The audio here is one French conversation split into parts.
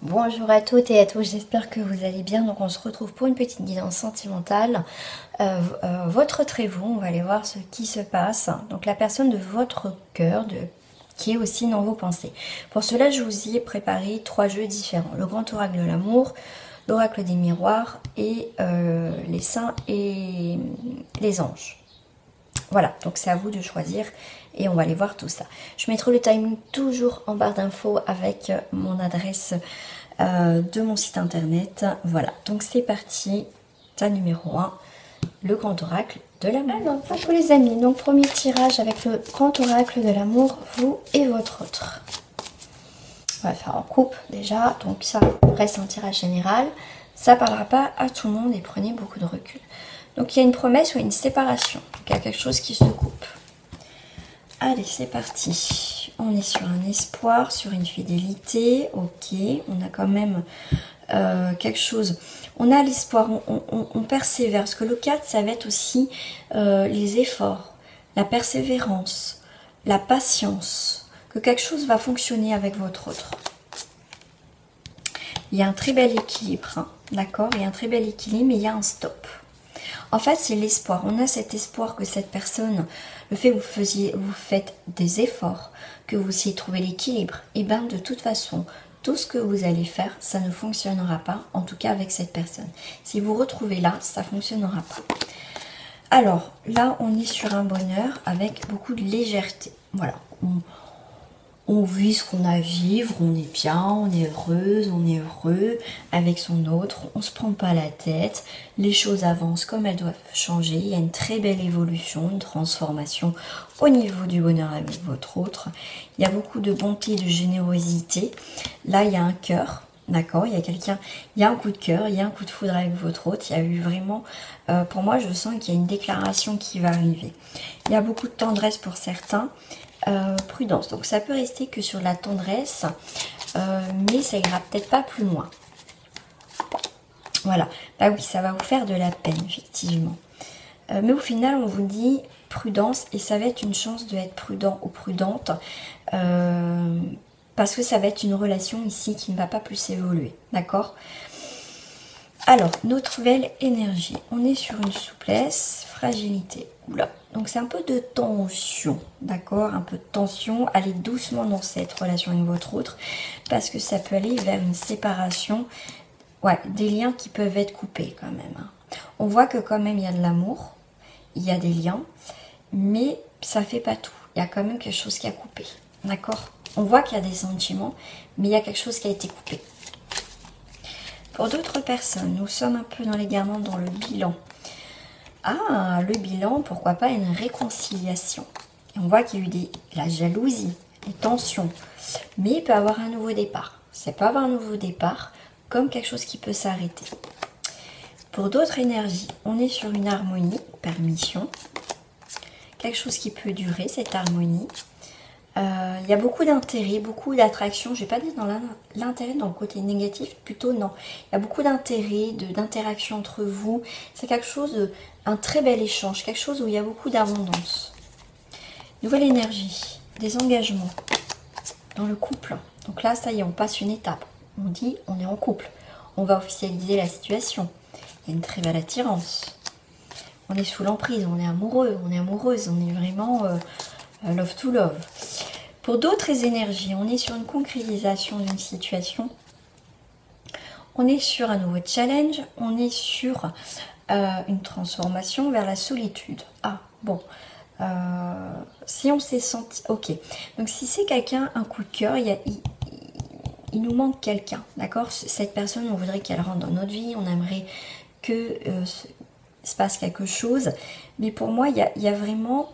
Bonjour à toutes et à tous, j'espère que vous allez bien. Donc on se retrouve pour une petite guidance sentimentale. Votre trévaux, on va aller voir ce qui se passe. Donc la personne de votre cœur, qui est aussi dans vos pensées. Pour cela, je vous y ai préparé 3 jeux différents. Le grand oracle de l'amour, l'oracle des miroirs et les saints et les anges. Voilà, donc c'est à vous de choisir et on va aller voir tout ça. Je mettrai le timing toujours en barre d'infos avec mon adresse de mon site internet. Voilà, donc c'est parti. Ta numéro 1, le grand oracle de l'amour. Alors, pour les amis, donc premier tirage avec le grand oracle de l'amour, vous et votre autre. On va faire en coupe déjà, donc ça reste un tirage général. Ça parlera pas à tout le monde et prenez beaucoup de recul. Donc il y a une promesse ou une séparation. Donc il y a quelque chose qui se coupe. Allez, c'est parti. On est sur un espoir, sur une fidélité. Ok, on a quand même quelque chose. On a l'espoir, on persévère. Parce que le 4, ça va être aussi les efforts, la persévérance, la patience. Que quelque chose va fonctionner avec votre autre. Il y a un très bel équilibre, hein, d'accord? Il y a un très bel équilibre, mais il y a un stop. En fait, c'est l'espoir. On a cet espoir que cette personne, le fait que vous faites des efforts, que vous essayez de trouver l'équilibre, et bien de toute façon, tout ce que vous allez faire, ça ne fonctionnera pas, en tout cas avec cette personne. Si vous retrouvez là, ça ne fonctionnera pas. Alors, là, on est sur un bonheur avec beaucoup de légèreté. Voilà, on vit ce qu'on a à vivre, on est bien, on est heureuse, on est heureux avec son autre, on se prend pas la tête, les choses avancent comme elles doivent changer, il y a une très belle évolution, une transformation au niveau du bonheur avec votre autre, il y a beaucoup de bonté, de générosité, là il y a un cœur, d'accord, il y a quelqu'un, il y a un coup de cœur, il y a un coup de foudre avec votre autre, il y a eu vraiment, pour moi je sens qu'il y a une déclaration qui va arriver, il y a beaucoup de tendresse pour certains, prudence, donc ça peut rester que sur la tendresse, mais ça ira peut-être pas plus loin. Voilà, bah oui, ça va vous faire de la peine, effectivement. Mais au final, on vous dit prudence, et ça va être une chance de être prudent ou prudente, parce que ça va être une relation ici qui ne va pas plus évoluer, d'accord? Alors, notre belle énergie, on est sur une souplesse, fragilité. Oula, donc c'est un peu de tension, d'accord? Un peu de tension. Allez doucement dans cette relation avec votre autre, parce que ça peut aller vers une séparation. Ouais, des liens qui peuvent être coupés quand même, hein. On voit que quand même il y a de l'amour, il y a des liens, mais ça fait pas tout. Il y a quand même quelque chose qui a coupé, d'accord? On voit qu'il y a des sentiments, mais il y a quelque chose qui a été coupé. Pour d'autres personnes, nous sommes un peu également dans le bilan. Ah, le bilan, pourquoi pas une réconciliation. Et on voit qu'il y a eu la jalousie, les tensions, mais il peut y avoir un nouveau départ. Ça peut avoir un nouveau départ comme quelque chose qui peut s'arrêter. Pour d'autres énergies, on est sur une harmonie, permission, quelque chose qui peut durer, cette harmonie. Il y a beaucoup d'intérêt, beaucoup d'attraction. Je ne vais pas dire dans l'intérêt dans le côté négatif, plutôt non. Il y a beaucoup d'intérêt, d'interaction entre vous. C'est quelque chose, un très bel échange, quelque chose où il y a beaucoup d'abondance. Nouvelle énergie, des engagements dans le couple. Donc là, ça y est, on passe une étape. On dit, on est en couple. On va officialiser la situation. Il y a une très belle attirance. On est sous l'emprise, on est amoureux, on est amoureuse, on est vraiment... love to love. Pour d'autres énergies, on est sur une concrétisation d'une situation. On est sur un nouveau challenge. On est sur une transformation vers la solitude. Ah, bon. Si on s'est senti... Ok. Donc, si c'est quelqu'un, un coup de cœur, il nous manque quelqu'un. D'accord? Cette personne, on voudrait qu'elle rentre dans notre vie. On aimerait que se passe quelque chose. Mais pour moi, il y a vraiment...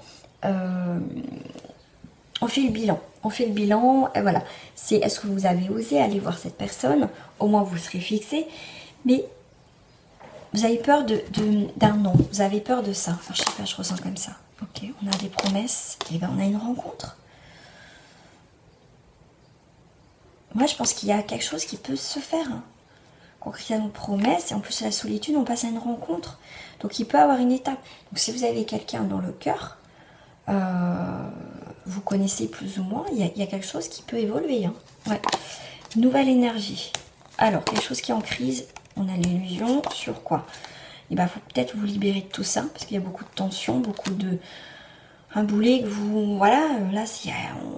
on fait le bilan. On fait le bilan, et voilà. C'est est-ce que vous avez osé aller voir cette personne? Au moins vous serez fixé. Mais vous avez peur d'un non. Vous avez peur de ça. Alors, je sais pas, je ressens comme ça. Ok, on a des promesses. Et ben on a une rencontre. Moi je pense qu'il y a quelque chose qui peut se faire, hein. Concrétisation de promesses, et en plus la solitude, on passe à une rencontre. Donc il peut y avoir une étape. Donc si vous avez quelqu'un dans le cœur, vous connaissez plus ou moins, il y a quelque chose qui peut évoluer, hein. Ouais. Nouvelle énergie. Alors, quelque chose qui est en crise, on a l'illusion sur quoi? Il faut peut-être vous libérer de tout ça, parce qu'il y a beaucoup de tension, beaucoup de... Un boulet que vous... Voilà, là,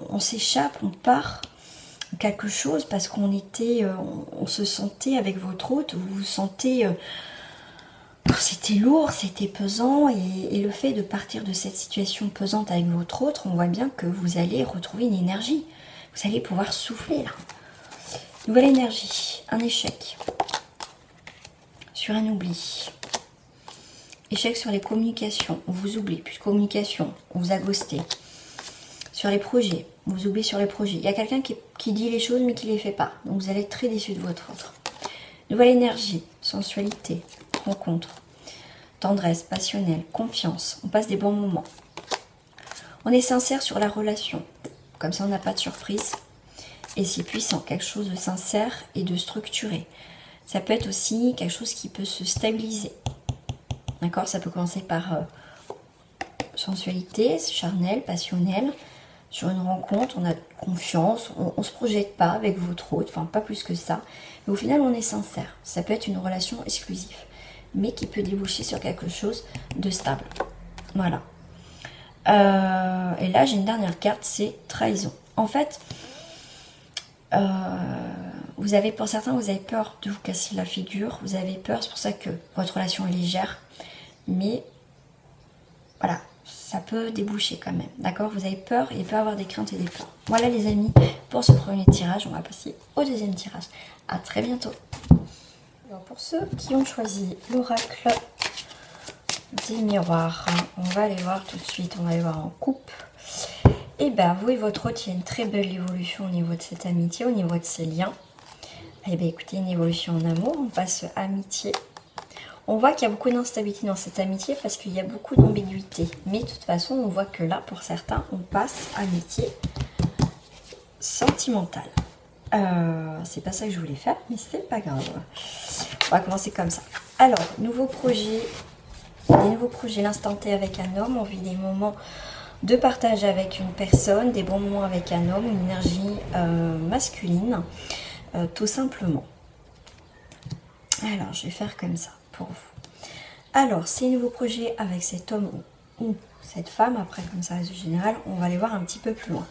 on s'échappe, on part quelque chose, parce qu'on était... on se sentait avec votre hôte, vous vous sentez... c'était lourd, c'était pesant, et le fait de partir de cette situation pesante avec votre autre, on voit bien que vous allez retrouver une énergie. Vous allez pouvoir souffler, là. Nouvelle énergie, un échec sur un oubli. Échec sur les communications, on vous oublie. Plus de communication, on vous a ghosté. Sur les projets, on vous oublie sur les projets. Il y a quelqu'un qui dit les choses mais qui ne les fait pas. Donc vous allez être très déçu de votre autre. Nouvelle énergie, sensualité, rencontre, tendresse, passionnelle, confiance. On passe des bons moments. On est sincère sur la relation. Comme ça, on n'a pas de surprise. Et c'est puissant, quelque chose de sincère et de structuré. Ça peut être aussi quelque chose qui peut se stabiliser. D'accord? Ça peut commencer par sensualité, charnel, passionnel. Sur une rencontre, on a confiance, on ne se projette pas avec votre autre, enfin pas plus que ça. Mais au final, on est sincère. Ça peut être une relation exclusive, mais qui peut déboucher sur quelque chose de stable. Voilà. Et là, j'ai une dernière carte, c'est trahison. En fait, vous avez, pour certains, vous avez peur de vous casser la figure. Vous avez peur, c'est pour ça que votre relation est légère. Mais voilà, ça peut déboucher quand même. D'accord? Vous avez peur, il peut y avoir des craintes et des peurs. Voilà les amis, pour ce premier tirage, on va passer au deuxième tirage. À très bientôt. Alors pour ceux qui ont choisi l'oracle des miroirs, on va aller voir tout de suite, on va aller voir en couple. Et bien, vous et votre autre, il y a une très belle évolution au niveau de cette amitié, au niveau de ces liens. Et bien écoutez, une évolution en amour, on passe amitié. On voit qu'il y a beaucoup d'instabilité dans cette amitié parce qu'il y a beaucoup d'ambiguïté. Mais de toute façon, on voit que là, pour certains, on passe amitié sentimentale. C'est pas ça que je voulais faire, mais c'est pas grave. On va commencer comme ça. Alors, nouveau projet. Des nouveaux projets, l'instant T avec un homme. On vit des moments de partage avec une personne, des bons moments avec un homme, une énergie masculine, tout simplement. Alors, je vais faire comme ça pour vous. Alors, ces nouveaux projets avec cet homme ou cette femme, après comme ça, en général, on va aller voir un petit peu plus loin.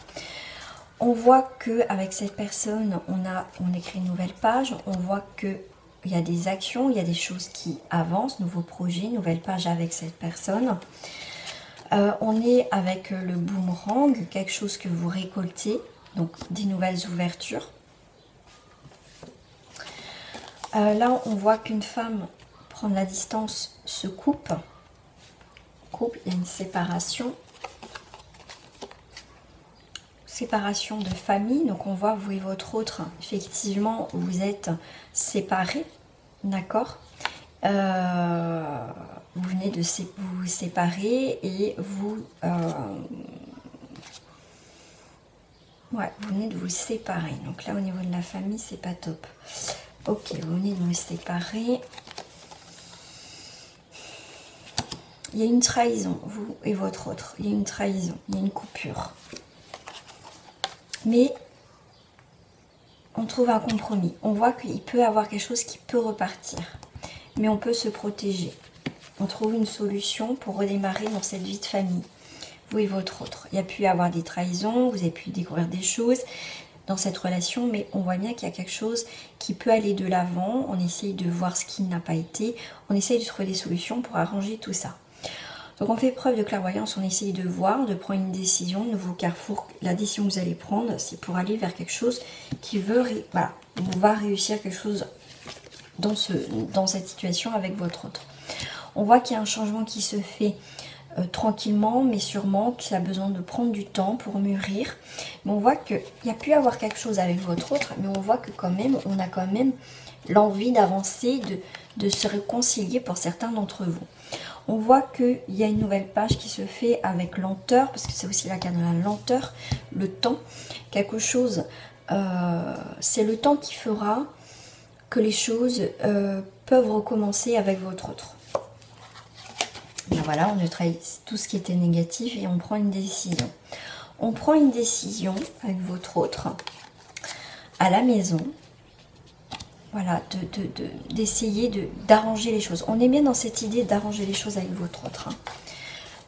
On voit que avec cette personne, on écrit une nouvelle page, on voit que il y a des actions, il y a des choses qui avancent, nouveaux projets, nouvelle page avec cette personne. On est avec le boomerang, quelque chose que vous récoltez, donc des nouvelles ouvertures. Là, on voit qu'une femme prend de la distance, se coupe. Il y a une séparation. Séparation de famille. Donc, on voit, vous et votre autre, effectivement, vous êtes séparés. D'accord? Vous venez de vous séparer et vous... vous venez de vous séparer. Donc là, au niveau de la famille, c'est pas top. Ok, vous venez de vous séparer. Il y a une trahison, vous et votre autre. Il y a une trahison, il y a une coupure. Mais on trouve un compromis. On voit qu'il peut y avoir quelque chose qui peut repartir. Mais on peut se protéger. On trouve une solution pour redémarrer dans cette vie de famille. Vous et votre autre. Il y a pu y avoir des trahisons, vous avez pu découvrir des choses dans cette relation, mais on voit bien qu'il y a quelque chose qui peut aller de l'avant. On essaye de voir ce qui n'a pas été. On essaye de trouver des solutions pour arranger tout ça. Donc on fait preuve de clairvoyance, on essaye de voir, de prendre une décision, de nouveau carrefour. La décision que vous allez prendre, c'est pour aller vers quelque chose qui veut, voilà, on va réussir quelque chose dans cette situation avec votre autre. On voit qu'il y a un changement qui se fait tranquillement, mais sûrement, qu'il a besoin de prendre du temps pour mûrir. Mais on voit qu'il y a pu avoir quelque chose avec votre autre, mais on voit que quand même, on a quand même l'envie d'avancer, de se réconcilier pour certains d'entre vous. On voit qu'il y a une nouvelle page qui se fait avec lenteur, parce que c'est aussi la carte de la lenteur, le temps, quelque chose, c'est le temps qui fera que les choses peuvent recommencer avec votre autre. Bien voilà, on neutralise tout ce qui était négatif et on prend une décision. On prend une décision avec votre autre à la maison. voilà, d'essayer d'arranger les choses. On est bien dans cette idée d'arranger les choses avec votre autre. Hein.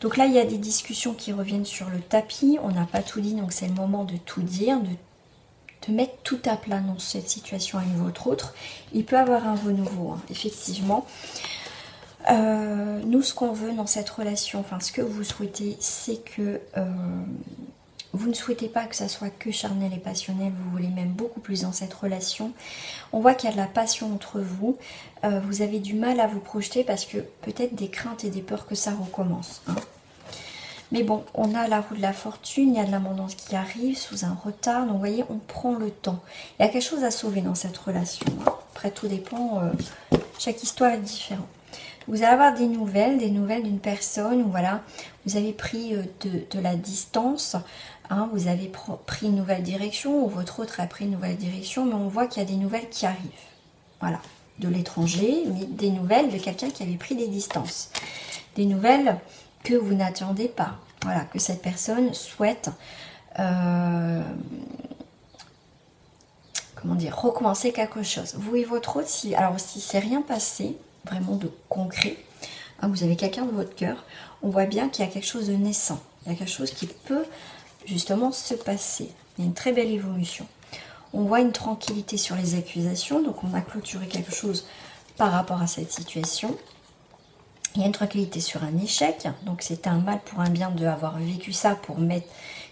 Donc là, il y a des discussions qui reviennent sur le tapis. On n'a pas tout dit, donc c'est le moment de tout dire, de mettre tout à plat dans cette situation avec votre autre. Il peut avoir un renouveau, hein, effectivement. Nous, ce qu'on veut dans cette relation, enfin ce que vous souhaitez, c'est que vous ne souhaitez pas que ça soit que charnel et passionnel, vous voulez même beaucoup plus dans cette relation. On voit qu'il y a de la passion entre vous, vous avez du mal à vous projeter parce que peut-être des craintes et des peurs que ça recommence. Hein. Mais bon, on a la roue de la fortune, il y a de l'abondance qui arrive sous un retard, donc vous voyez, on prend le temps. Il y a quelque chose à sauver dans cette relation. Hein. Après, tout dépend, chaque histoire est différente. Vous allez avoir des nouvelles d'une personne où voilà, vous avez pris de la distance, hein, vous avez pris une nouvelle direction, ou votre autre a pris une nouvelle direction, mais on voit qu'il y a des nouvelles qui arrivent. Voilà, de l'étranger, mais des nouvelles de quelqu'un qui avait pris des distances. Des nouvelles que vous n'attendez pas. Voilà, que cette personne souhaite comment dire, recommencer quelque chose. Vous et votre autre, alors si c'est rien passé, vraiment de concret, hein, vous avez quelqu'un de votre cœur, on voit bien qu'il y a quelque chose de naissant, il y a quelque chose qui peut justement se passer, il y a une très belle évolution. On voit une tranquillité sur les accusations, donc on a clôturé quelque chose par rapport à cette situation. Il y a une tranquillité sur un échec, donc c'est un mal pour un bien d'avoir vécu ça pour mettre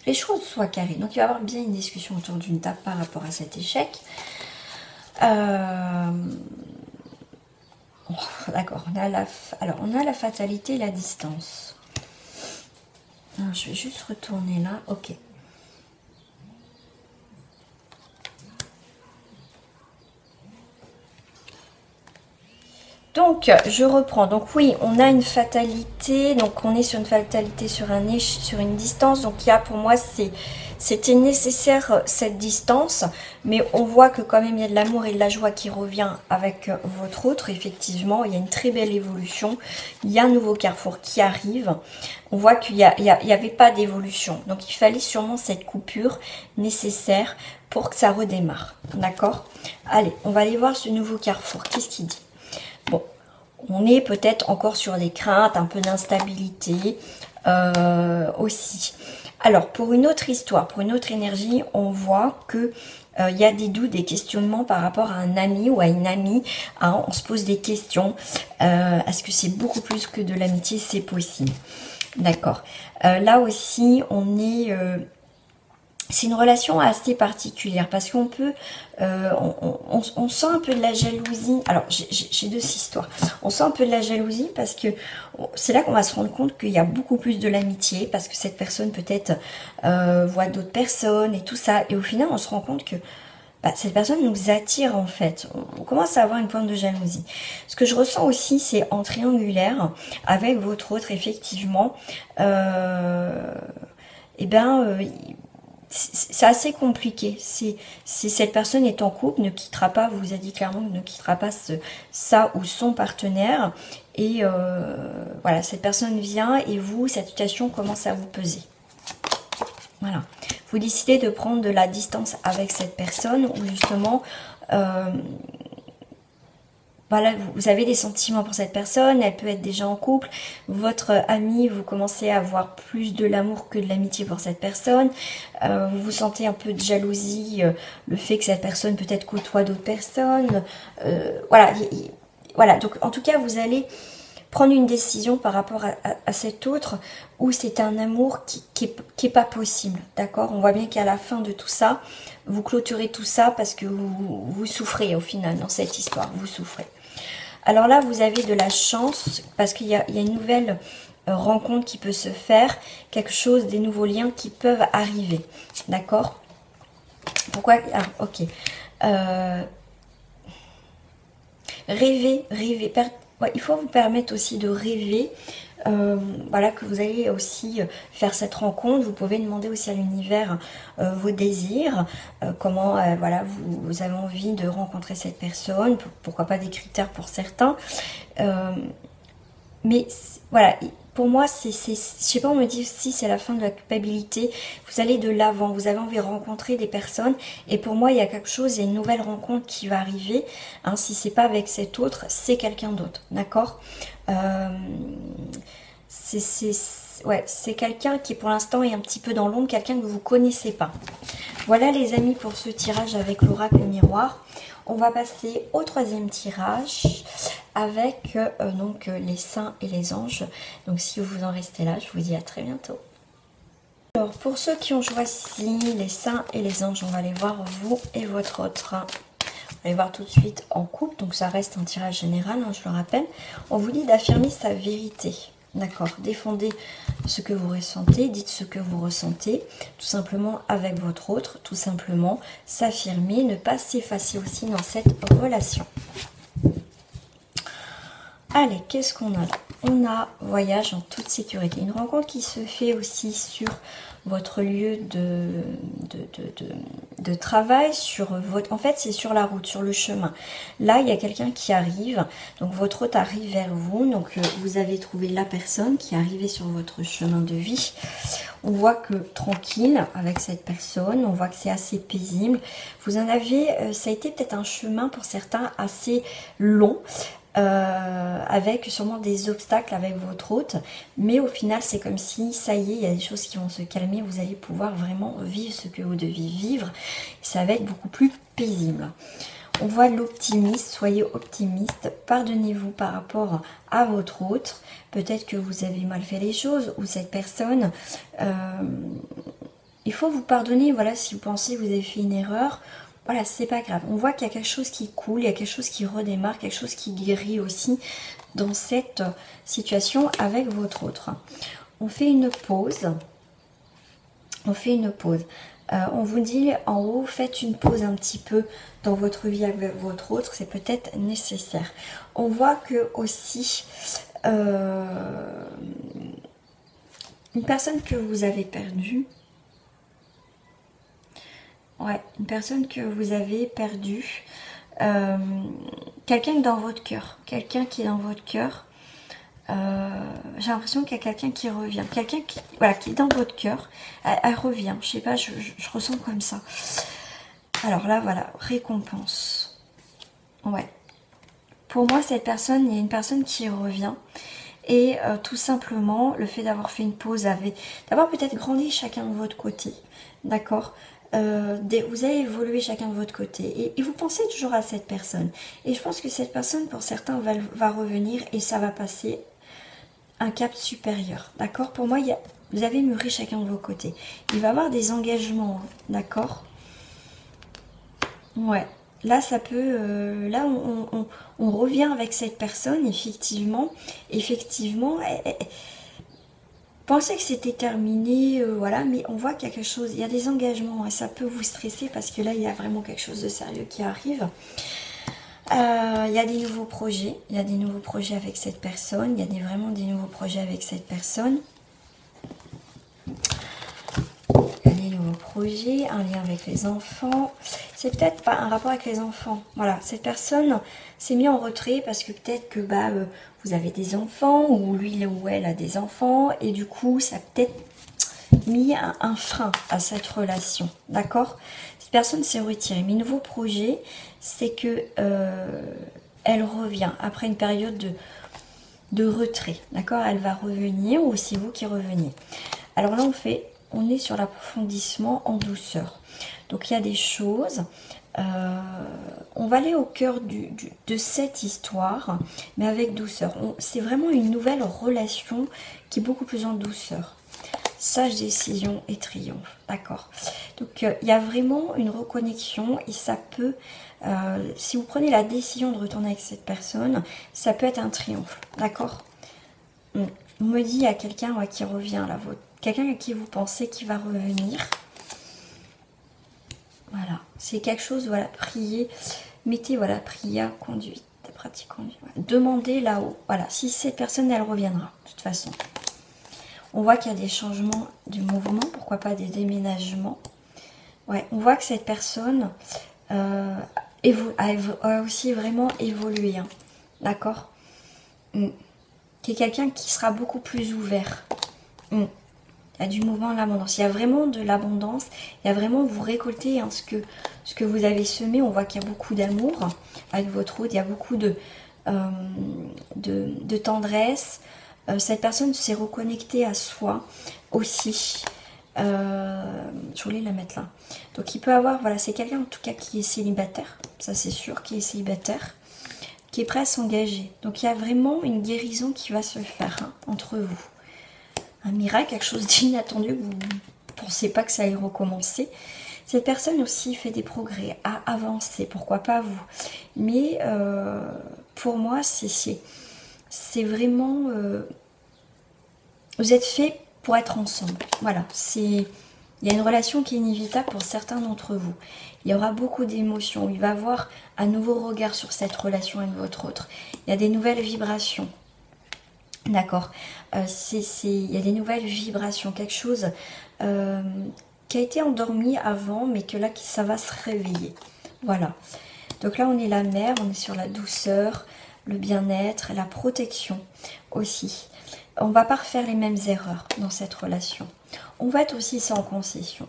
les choses soient carrées. Donc il va y avoir bien une discussion autour d'une table par rapport à cet échec. D'accord, on a la fatalité et la distance. Alors, je vais juste retourner là, ok. Donc, je reprends. Donc oui, on a une fatalité. Donc, on est sur une fatalité sur une distance. Donc, il y a pour moi, c'était nécessaire cette distance. Mais on voit que quand même, il y a de l'amour et de la joie qui revient avec votre autre. Effectivement, il y a une très belle évolution. Il y a un nouveau carrefour qui arrive. On voit qu'il n'y avait pas d'évolution. Donc, il fallait sûrement cette coupure nécessaire pour que ça redémarre. D'accord? Allez, on va aller voir ce nouveau carrefour. Qu'est-ce qu'il dit? Bon, on est peut-être encore sur des craintes, un peu d'instabilité aussi. Alors, pour une autre histoire, pour une autre énergie, on voit que il y a des doutes, des questionnements par rapport à un ami ou à une amie. Hein, on se pose des questions. Est-ce que c'est beaucoup plus que de l'amitié? C'est possible. D'accord. Là aussi, on est... c'est une relation assez particulière parce qu'on peut, on sent un peu de la jalousie. Alors, j'ai deux histoires. On sent un peu de la jalousie parce que c'est là qu'on va se rendre compte qu'il y a beaucoup plus de l'amitié parce que cette personne peut-être voit d'autres personnes et tout ça. Et au final, on se rend compte que cette personne nous attire en fait. On commence à avoir une pointe de jalousie. Ce que je ressens aussi, c'est en triangulaire avec votre autre, effectivement. C'est assez compliqué. Si cette personne est en couple, ne quittera pas, vous a dit clairement, ne quittera pas ça ou son partenaire. Et voilà, cette personne vient et vous, cette situation commence à vous peser. Voilà. Vous décidez de prendre de la distance avec cette personne ou justement... voilà, vous avez des sentiments pour cette personne, elle peut être déjà en couple, votre ami, vous commencez à avoir plus de l'amour que de l'amitié pour cette personne, vous vous sentez un peu de jalousie, le fait que cette personne peut-être côtoie d'autres personnes, voilà, voilà, donc en tout cas vous allez prendre une décision par rapport à cet autre où c'est un amour qui est pas possible, d'accord? On voit bien qu'à la fin de tout ça, vous clôturez tout ça parce que vous souffrez au final dans cette histoire, vous souffrez. Alors là, vous avez de la chance parce qu'il y a une nouvelle rencontre qui peut se faire, quelque chose, des nouveaux liens qui peuvent arriver, d'accord? Pourquoi? Ah, ok. Rêver, ouais, il faut vous permettre aussi de rêver. Voilà, que vous allez aussi faire cette rencontre. Vous pouvez demander aussi à l'univers vos désirs, comment voilà, vous avez envie de rencontrer cette personne, pourquoi pas des critères pour certains. Mais voilà, pour moi, je sais pas, on me dit si c'est la fin de la culpabilité, vous allez de l'avant, vous avez envie de rencontrer des personnes, et pour moi, il y a quelque chose, il y a une nouvelle rencontre qui va arriver, hein, si c'est pas avec cet autre, c'est quelqu'un d'autre, d'accord. Ouais, c'est quelqu'un qui pour l'instant est un petit peu dans l'ombre, quelqu'un que vous connaissez pas. Voilà les amis pour ce tirage avec l'oracle miroir. On va passer au troisième tirage avec donc les saints et les anges. Donc si vous en restez là, je vous dis à très bientôt. Alors pour ceux qui ont choisi les saints et les anges, on va aller voir vous et votre autre. On va aller voir tout de suite en couple, donc ça reste un tirage général, hein, je le rappelle. On vous dit d'affirmer sa vérité. D'accord, défendez ce que vous ressentez, dites ce que vous ressentez, tout simplement avec votre autre, tout simplement s'affirmer, ne pas s'effacer aussi dans cette relation. Allez, qu'est-ce qu'on a là? On a voyage en toute sécurité, une rencontre qui se fait aussi sur votre lieu de travail, sur votre, en fait c'est sur la route, sur le chemin. Là il y a quelqu'un qui arrive, donc votre hôte arrive vers vous, donc vous avez trouvé la personne qui est arrivée sur votre chemin de vie. On voit que tranquille avec cette personne, on voit que c'est assez paisible. Vous en avez, ça a été peut-être un chemin pour certains assez long, avec sûrement des obstacles avec votre hôte, mais au final c'est comme si ça y est, il y a des choses qui vont se calmer, vous allez pouvoir vraiment vivre ce que vous devez vivre, ça va être beaucoup plus paisible. On voit l'optimisme, soyez optimiste, pardonnez-vous par rapport à votre hôte, peut-être que vous avez mal fait les choses, ou cette personne, il faut vous pardonner, voilà, si vous pensez que vous avez fait une erreur, voilà, c'est pas grave. On voit qu'il y a quelque chose qui coule, il y a quelque chose qui redémarre, quelque chose qui guérit aussi dans cette situation avec votre autre. On fait une pause. On fait une pause. On vous dit en haut, faites une pause un petit peu dans votre vie avec votre autre, c'est peut-être nécessaire. On voit que aussi une personne que vous avez perdue, ouais, une personne que vous avez perdue, quelqu'un dans votre cœur, quelqu'un qui est dans votre cœur, j'ai l'impression qu'il y a quelqu'un qui revient, quelqu'un qui, voilà, qui est dans votre cœur, elle revient, je sais pas, je ressens comme ça. Alors là, voilà, récompense, ouais. Pour moi, cette personne, il y a une personne qui revient, et tout simplement, le fait d'avoir fait une pause, d'avoir peut-être grandi chacun de votre côté, d'accord. Vous avez évolué chacun de votre côté et vous pensez toujours à cette personne, et je pense que cette personne pour certains va revenir et ça va passer un cap supérieur, d'accord. Pour moi, vous avez mûri chacun de vos côtés, il va y avoir des engagements, d'accord. Ouais, là ça peut, là on revient avec cette personne, effectivement, pensez que c'était terminé, voilà, mais on voit qu'il y a quelque chose, il y a des engagements, et ça peut vous stresser parce que là, il y a vraiment quelque chose de sérieux qui arrive. Il y a des nouveaux projets, avec cette personne, il y a vraiment des nouveaux projets avec cette personne. Il y a des nouveaux projets, un lien avec les enfants. C'est peut-être pas un rapport avec les enfants. Voilà, cette personne s'est mise en retrait parce que peut-être que vous avez des enfants, ou lui ou elle a des enfants, et du coup, ça a peut-être mis un frein à cette relation, d'accord. Cette personne s'est retirée. Mais nouveau projet, c'est que elle revient après une période de retrait, d'accord. Elle va revenir, ou c'est vous qui revenez. Alors là, on est sur l'approfondissement en douceur. Donc il y a des choses, on va aller au cœur de cette histoire, mais avec douceur. C'est vraiment une nouvelle relation qui est beaucoup plus en douceur. Sage, décision et triomphe, d'accord. Donc il y a vraiment une reconnexion, et ça peut, si vous prenez la décision de retourner avec cette personne, ça peut être un triomphe, d'accord. On me dit, il y a quelqu'un qui revient là, quelqu'un à qui vous pensez qui va revenir. Voilà, c'est quelque chose, voilà, prier, mettez, voilà, prière, conduite, pratique, conduite, voilà. Demandez là-haut, voilà, si cette personne, elle reviendra, de toute façon. On voit qu'il y a des changements du mouvement, pourquoi pas des déménagements. Ouais, on voit que cette personne a aussi vraiment évolué, hein, d'accord. qui est quelqu'un qui sera beaucoup plus ouvert. Il y a du mouvement de l'abondance. Il y a vraiment de l'abondance. Il y a vraiment, vous récoltez hein, ce que vous avez semé. On voit qu'il y a beaucoup d'amour avec votre hôte. Il y a beaucoup de tendresse. Cette personne s'est reconnectée à soi aussi. Je voulais la mettre là. Donc il peut avoir, voilà, c'est quelqu'un en tout cas qui est célibataire. Ça c'est sûr, qui est célibataire. Qui est prêt à s'engager. Donc il y a vraiment une guérison qui va se faire hein, entre vous. Un miracle, quelque chose d'inattendu, vous ne pensez pas que ça allait recommencer. Cette personne aussi fait des progrès, a avancé, pourquoi pas vous. Mais pour moi, c'est vraiment... vous êtes fait pour être ensemble. Voilà, il y a une relation qui est inévitable pour certains d'entre vous. Il y aura beaucoup d'émotions, il va y avoir un nouveau regard sur cette relation avec votre autre. Il y a des nouvelles vibrations. D'accord, il y a des nouvelles vibrations, quelque chose qui a été endormi avant, mais que là, ça va se réveiller. Voilà. Donc là, on est la mère, on est sur la douceur, le bien-être, la protection aussi. On ne va pas refaire les mêmes erreurs dans cette relation. On va être aussi sans concession.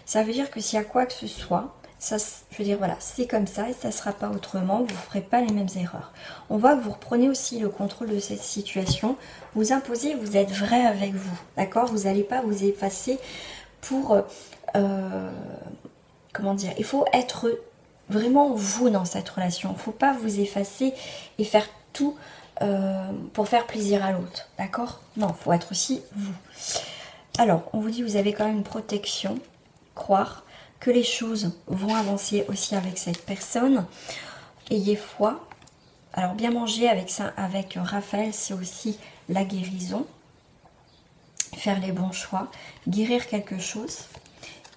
Ça veut dire que s'il y a quoi que ce soit, ça, je veux dire, voilà, c'est comme ça et ça ne sera pas autrement, vous ne ferez pas les mêmes erreurs. On voit que vous reprenez aussi le contrôle de cette situation, vous imposez, vous êtes vrai avec vous, d'accord? Vous n'allez pas vous effacer pour, comment dire, il faut être vraiment vous dans cette relation. Il ne faut pas vous effacer et faire tout pour faire plaisir à l'autre, d'accord? Non, il faut être aussi vous. Alors, on vous dit, vous avez quand même une protection, croire que les choses vont avancer aussi avec cette personne. Ayez foi. Alors bien manger avec ça, avec Raphaël, c'est aussi la guérison. Faire les bons choix, guérir quelque chose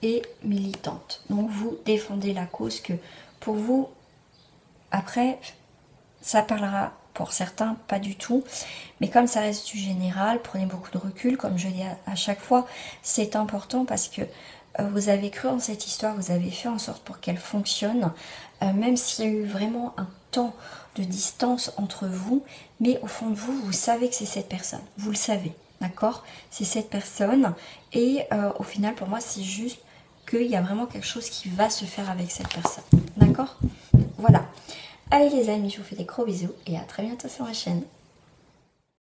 et militante. Donc vous défendez la cause que pour vous, après, ça parlera pour certains, pas du tout. Mais comme ça reste du général, prenez beaucoup de recul. Comme je dis à chaque fois, c'est important parce que vous avez cru en cette histoire, vous avez fait en sorte pour qu'elle fonctionne, même s'il y a eu vraiment un temps de distance entre vous, mais au fond de vous, vous savez que c'est cette personne, vous le savez, d'accord? C'est cette personne, et au final, pour moi, c'est juste qu'il y a vraiment quelque chose qui va se faire avec cette personne, d'accord? Voilà. Allez les amis, je vous fais des gros bisous, et à très bientôt sur ma chaîne.